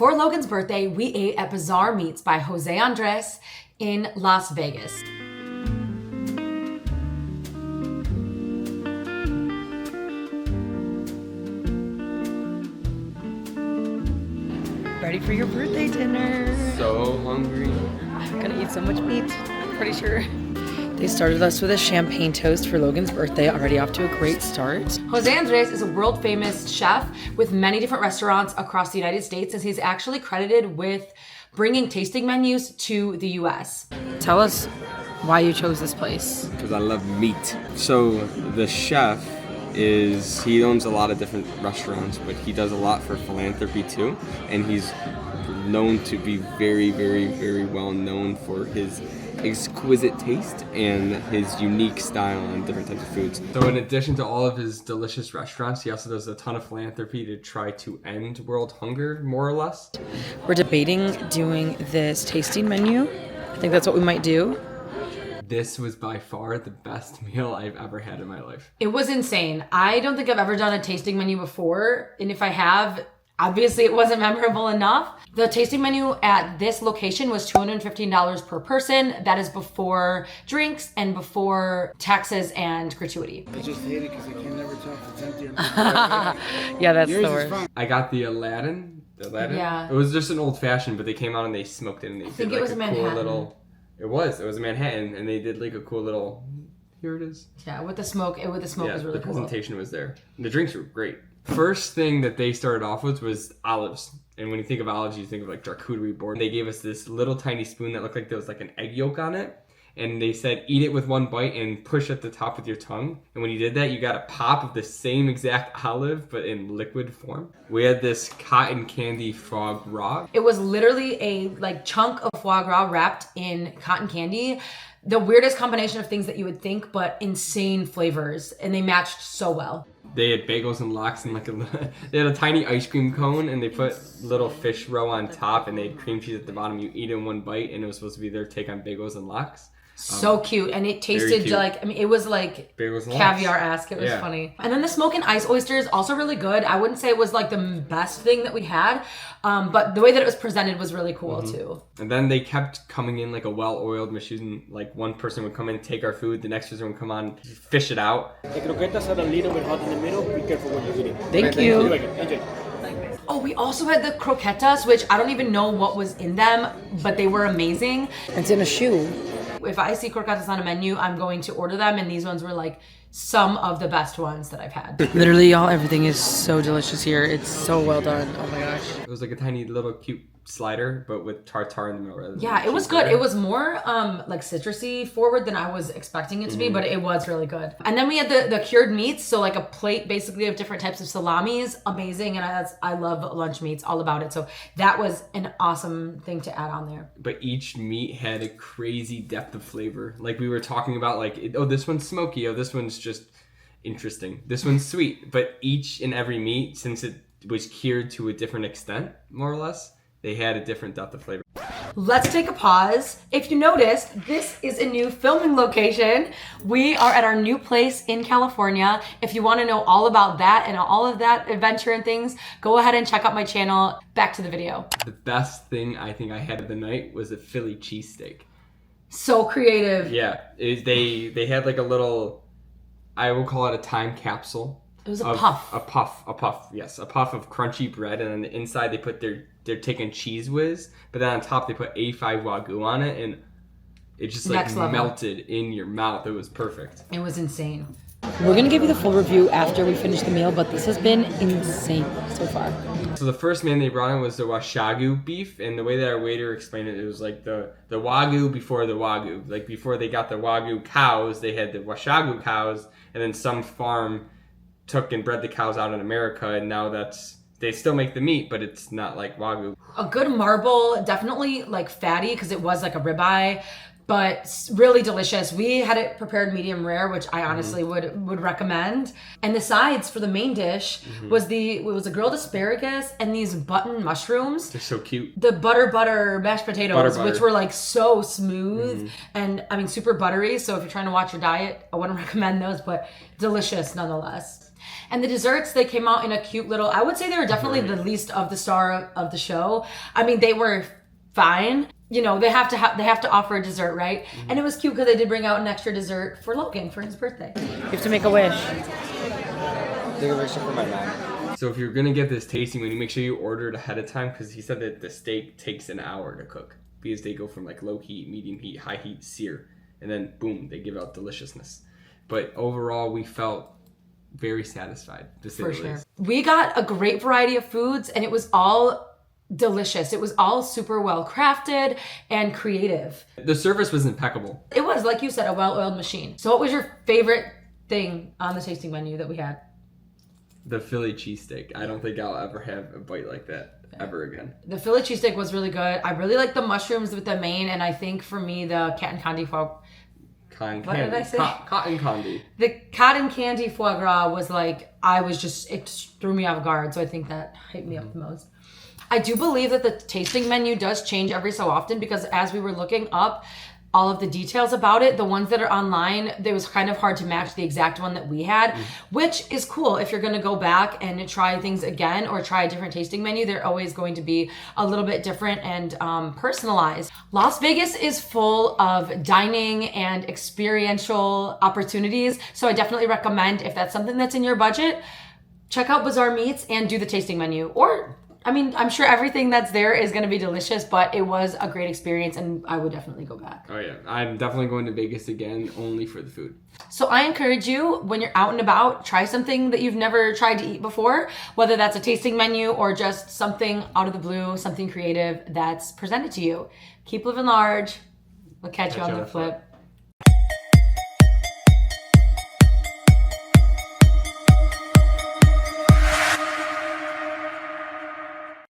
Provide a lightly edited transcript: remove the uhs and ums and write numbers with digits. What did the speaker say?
For Logan's birthday, we ate at Bazaar Meats by José Andrés in Las Vegas. Ready for your birthday dinner. So hungry. I'm gonna eat so much meat, pretty sure. They started us with a champagne toast for Logan's birthday, already off to a great start. José Andrés is a world famous chef with many different restaurants across the United States, as he's actually credited with bringing tasting menus to the US. Tell us why you chose this place. Because I love meat. So the chef he owns a lot of different restaurants, but he does a lot for philanthropy too. And he's known to be very, very, very well known for his exquisite taste and his unique style on different types of foods. So in addition to all of his delicious restaurants, he also does a ton of philanthropy to try to end world hunger, more or less. We're debating doing this tasting menu. I think that's what we might do. This was by far the best meal I've ever had in my life. It was insane. I don't think I've ever done a tasting menu before, and if I have, obviously it wasn't memorable enough. The tasting menu at this location was $215 per person. That is before drinks and before taxes and gratuity. I just hate it because I can never tell if it's empty or not. Yeah, that's Yours the is worst. fine. I got the Aladdin. Yeah. It was just an old fashioned, but they came out and they smoked it and they did think it like was a a cool Manhattan. little. It was a Manhattan, and they did like a cool little. Here it is. Yeah, with the smoke Yeah, was really the cool. presentation was there. And the drinks were great. First thing that they started off with was olives. And when you think of olives, you think of like charcuterie board. They gave us this little tiny spoon that looked like there was like an egg yolk on it. And they said, eat it with one bite and push at the top with your tongue. And when you did that, you got a pop of the same exact olive, but in liquid form. We had this cotton candy foie gras. It was literally a chunk of foie gras wrapped in cotton candy. The weirdest combination of things that you would think, but insane flavors. And they matched so well. They had bagels and lox and they had a tiny ice cream cone and they put little fish roe on top and they had cream cheese at the bottom. You eat in one bite and it was supposed to be their take on bagels and lox. So cute. And it tasted cute. it was like Bagels and lox. caviar-esque. It was funny. And then the smoke and ice oyster is also really good. I wouldn't say it was like the best thing that we had, but the way that it was presented was really cool too. And then they kept coming in like a well-oiled machine. Like one person would come in, take our food. The next person would come on, fish it out. The croquetas are a little bit hot in the middle. Be careful when you're eating. Thank you. Like it. Enjoy. Oh, we also had the croquetas, which I don't even know what was in them, but they were amazing. It's in a shoe. If I see croquetas on a menu, I'm going to order them, and these ones were like some of the best ones that I've had. Literally, y'all, everything is so delicious here. It's so well done. Oh my gosh. It was like a tiny little cute slider, but with tartar in the middle. Rather than Yeah, it was good. It was more like citrusy forward than I was expecting it to be, but it was really good. And then we had the cured meats, so like a plate basically of different types of salamis, amazing. And I love lunch meats, all about it. So that was an awesome thing to add on there. But each meat had a crazy depth of flavor. Like we were talking about, like, oh, this one's smoky. Oh, this one's just interesting. This one's sweet. But each and every meat, since it was cured to a different extent, more or less, they had a different depth of flavor. Let's take a pause. If you noticed, this is a new filming location. We are at our new place in California. If you want to know all about that and all of that adventure and things, go ahead and check out my channel. Back to the video. The best thing I think I had of the night was a Philly cheesesteak. So creative. Yeah, they had like a little, I will call it a time capsule. It was a puff. A puff, yes. A puff of crunchy bread, and on the inside they put they're taking cheese whiz, but then on top they put A5 Wagyu on it, and it just like Next level. melted in your mouth. It was perfect. It was insane. We're gonna give you the full review after we finish the meal, but this has been insane so far. So the first man they brought in was the Wagyu beef, and the way that our waiter explained it, it was like the Wagyu before the Wagyu. Like before they got the Wagyu cows, they had the Wagyu cows, and then some farm took and bred the cows out in America, and now they still make the meat, but it's not like Wagyu. A good marble, definitely like fatty because it was like a ribeye, but really delicious. We had it prepared medium rare, which I honestly would recommend. And the sides for the main dish was a grilled asparagus and these button mushrooms. They're so cute. The butter mashed potatoes, Butter. which were like so smooth and I mean super buttery. So if you're trying to watch your diet, I wouldn't recommend those, but delicious nonetheless. And the desserts, they came out in a cute little, I would say they were definitely the least of the star of the show. I mean, they were fine. You know, they have to offer a dessert, right? And it was cute because they did bring out an extra dessert for Logan for his birthday. You have to make a wish. Take a wish for my mom. So if you're gonna get this tasting menu, make sure you order it ahead of time because he said that the steak takes an hour to cook because they go from like low heat, medium heat, high heat, sear, and then boom, they give out deliciousness. But overall, we felt very satisfied, to say the least. We got a great variety of foods and it was all delicious. It was all super well crafted and creative. The service was impeccable. It was, like you said, a well-oiled machine. So what was your favorite thing on the tasting menu that we had? The Philly cheesesteak. I don't think I'll ever have a bite like that ever again. The Philly cheesesteak was really good. I really like the mushrooms with the main, and I think for me, the cotton candy foie. What did I say? Cotton candy. The cotton candy foie gras was like, it threw me off guard. So I think that hyped me up the most. I do believe that the tasting menu does change every so often because as we were looking up all of the details about it, the ones that are online, it was kind of hard to match the exact one that we had, which is cool. If you're going to go back and try things again or try a different tasting menu, they're always going to be a little bit different and personalized. Las Vegas is full of dining and experiential opportunities. So I definitely recommend, if that's something that's in your budget, check out Bazaar Meats and do the tasting menu. Or, I mean, I'm sure everything that's there is going to be delicious, but it was a great experience and I would definitely go back. Oh yeah, I'm definitely going to Vegas again, only for the food. So I encourage you, when you're out and about, try something that you've never tried to eat before, whether that's a tasting menu or just something out of the blue, something creative that's presented to you. Keep living large. We'll catch you on the flip.